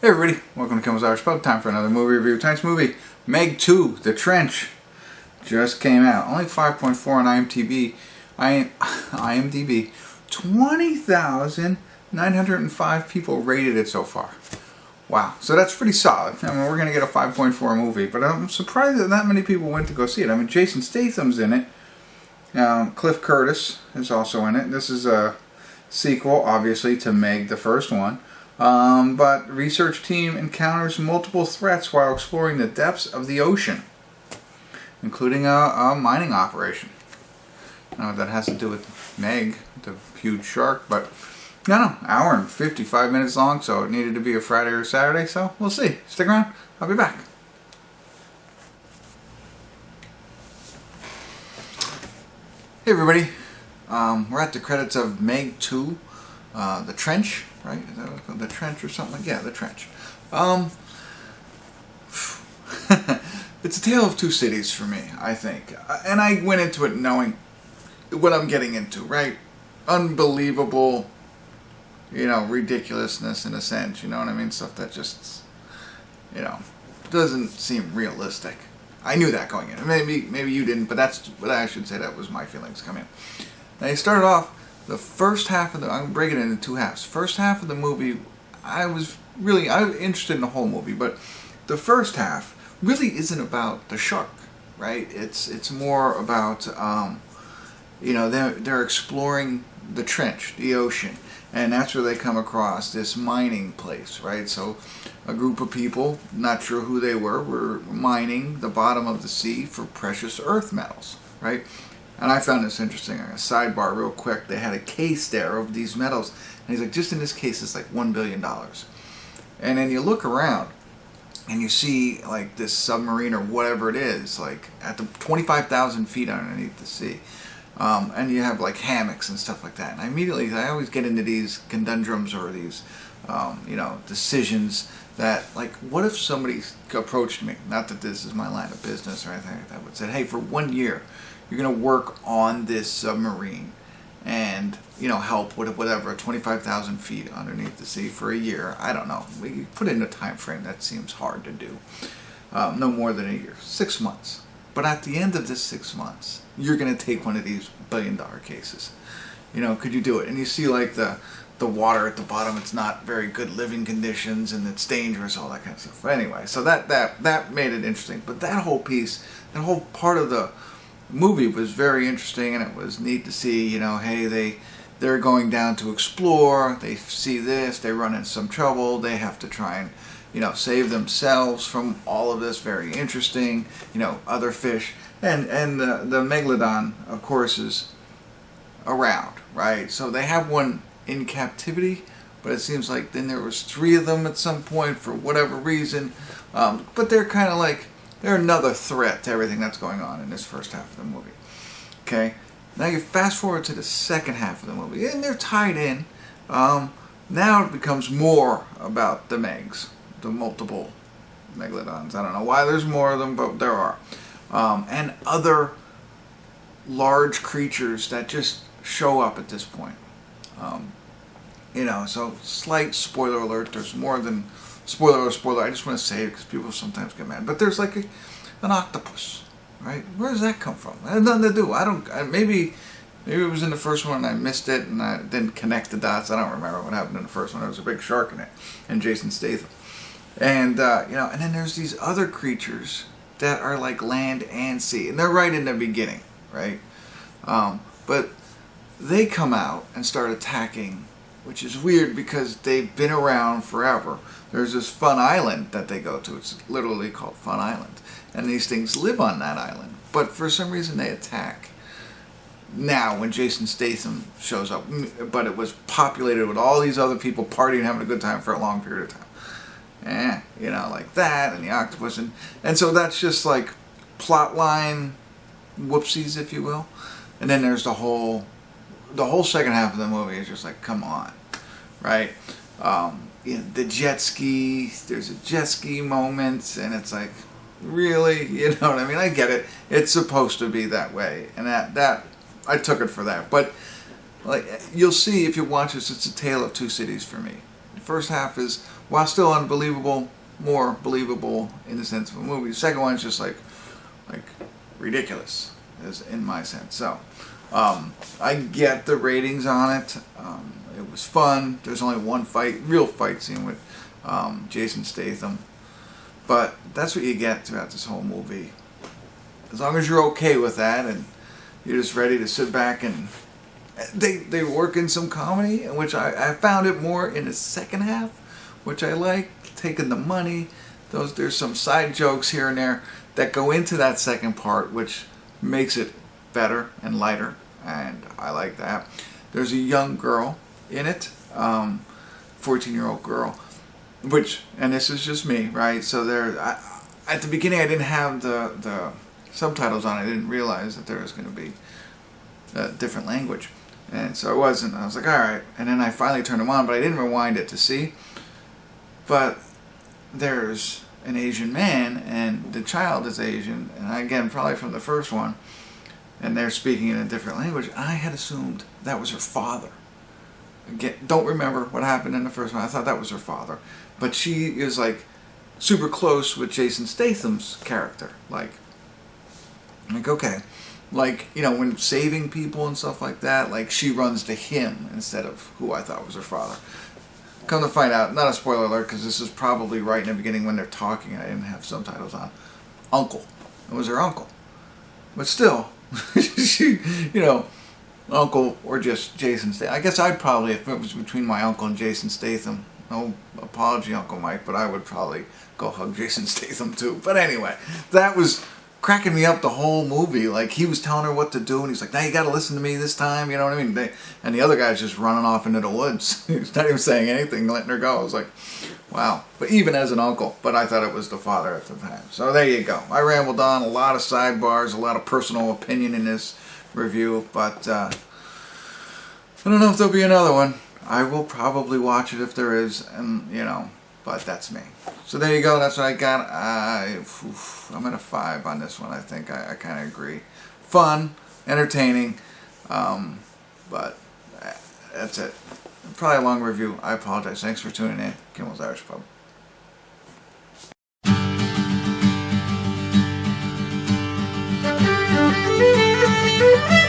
Hey everybody, welcome to Kimmel's Irish Pub. Time for another movie review. Tonight's movie, Meg 2, The Trench, just came out. Only 5.4 on IMDb. 20,905 people rated it so far. Wow, so that's pretty solid. I mean, we're going to get a 5.4 movie, but I'm surprised that many people went to go see it. I mean, Jason Statham's in it. Cliff Curtis is also in it. This is a sequel, obviously, to Meg, the first one. But research team encounters multiple threats while exploring the depths of the ocean, including a mining operation. I don't know what that has to do with Meg, the huge shark, but no, hour and 55 minutes long, so it needed to be a Friday or Saturday, so we'll see. Stick around, I'll be back. Hey everybody, we're at the credits of Meg 2, The Trench, right? Is that what it's called? The Trench or something? Yeah, The Trench. It's a tale of two cities for me, I think. And I went into it knowing what I'm getting into, right? Unbelievable, ridiculousness in a sense, you know what I mean? Stuff that just, doesn't seem realistic. I knew that going in. Maybe you didn't, but that's what I should say. That was my feelings coming in. Now, you started off the first half of I'm breaking it into two halves. First half of the movie, I was interested in the whole movie, but the first half really isn't about the shark, right? It's more about, they're exploring the trench, the ocean, and that's where they come across this mining place, right? So a group of people, not sure who they were mining the bottom of the sea for precious earth metals, right? And I found this interesting. A sidebar real quick. They had a case there of these metals, and he's like, just in this case it's like $1 billion. And then you look around and you see like this submarine or whatever it is, like at the 25,000 feet underneath the sea. And you have like hammocks and stuff like that. And I always get into these conundrums or these, decisions that, like, what if somebody approached me, not that this is my line of business or anything like that, but said, hey, for 1 year, you're going to work on this submarine and, help with whatever, 25,000 feet underneath the sea for a year. I don't know. We put in a time frame that seems hard to do. No more than a year. 6 months. But at the end of this 6 months, you're going to take one of these billion-dollar cases. Could you do it? And you see like the water at the bottom, it's not very good living conditions and it's dangerous, all that kind of stuff. Anyway, so that made it interesting. But that whole piece, that whole part of the movie was very interesting, and it was neat to see, hey, they're going down to explore, they see this, they run into some trouble, they have to try and save themselves from all of this. Very interesting, other fish, and the megalodon, of course, is around, right? So they have one in captivity, but it seems like then there was 3 of them at some point for whatever reason, but they're kind of like, they're another threat to everything that's going on in this first half of the movie. Okay, now you fast forward to the second half of the movie, and they're tied in. Now it becomes more about the Megs, the multiple megalodons. I don't know why there's more of them, but there are. And other large creatures that just show up at this point. So slight spoiler alert, there's more than spoiler, I just want to say it because people sometimes get mad. But there's like an octopus, right? Where does that come from? It had nothing to do. Maybe it was in the first one and I missed it and I didn't connect the dots. I don't remember what happened in the first one. There was a big shark in it, and Jason Statham. And, and then there's these other creatures that are like land and sea. And they're right in the beginning, right? But they come out and start attacking, which is weird because they've been around forever. There's this fun island that they go to. It's literally called Fun Island. And these things live on that island. But for some reason they attack now when Jason Statham shows up. But it was populated with all these other people partying, having a good time for a long period of time. Like that, and the octopus. And so that's just like plot line whoopsies, if you will. And then there's the whole second half of the movie is just like, come on, right? The jet ski, there's a jet ski moment, and it's like, really? You know what I mean? I get it. It's supposed to be that way, and that I took it for that. But like you'll see if you watch this, it's a tale of two cities for me. first half is, while still unbelievable, more believable in the sense of a movie. The second one is just like ridiculous, is in my sense. So I get the ratings on it. It was fun. There's only one real fight scene with Jason Statham, but that's what you get throughout this whole movie. As long as you're okay with that and you're just ready to sit back, and they work in some comedy, which I found it more in the second half, which I like, taking the money. There's some side jokes here and there that go into that second part, which makes it better and lighter, and I like that. There's a young girl in it, 14-year-old girl, and this is just me, right? So at the beginning I didn't have the subtitles on. I didn't realize that there was going to be a different language, and so I was like, all right, and then I finally turned them on, but I didn't rewind it to see. But there's an Asian man, and the child is Asian, and again, probably from the first one, and they're speaking in a different language. I had assumed that was her father. Again, don't remember what happened in the first one. I thought that was her father. But she is like super close with Jason Statham's character. Like okay. Like, you know, when saving people and stuff like that, like she runs to him instead of who I thought was her father. Come to find out, not a spoiler alert, because this is probably right in the beginning when they're talking and I didn't have subtitles on. Uncle. It was her uncle. But still, she, you know, uncle or just Jason Statham. I guess I'd probably, if it was between my uncle and Jason Statham, no apology, Uncle Mike, but I would probably go hug Jason Statham too. But anyway, that was cracking me up the whole movie. Like, he was telling her what to do, and he's like, now you got to listen to me this time, you know what I mean? And the other guy's just running off into the woods. He's not even saying anything, letting her go. I was like, wow. But even as an uncle, but I thought it was the father at the time. So there you go. I rambled on, a lot of sidebars, a lot of personal opinion in this review, but I don't know if there'll be another one. I will probably watch it if there is, and you know, but that's me. So there you go, that's what I got. I'm at a 5 on this one, I think. I kind of agree. Fun, entertaining, but that's it. Probably a long review. I apologize. Thanks for tuning in. Kimmel's Irish Pub. Thank you.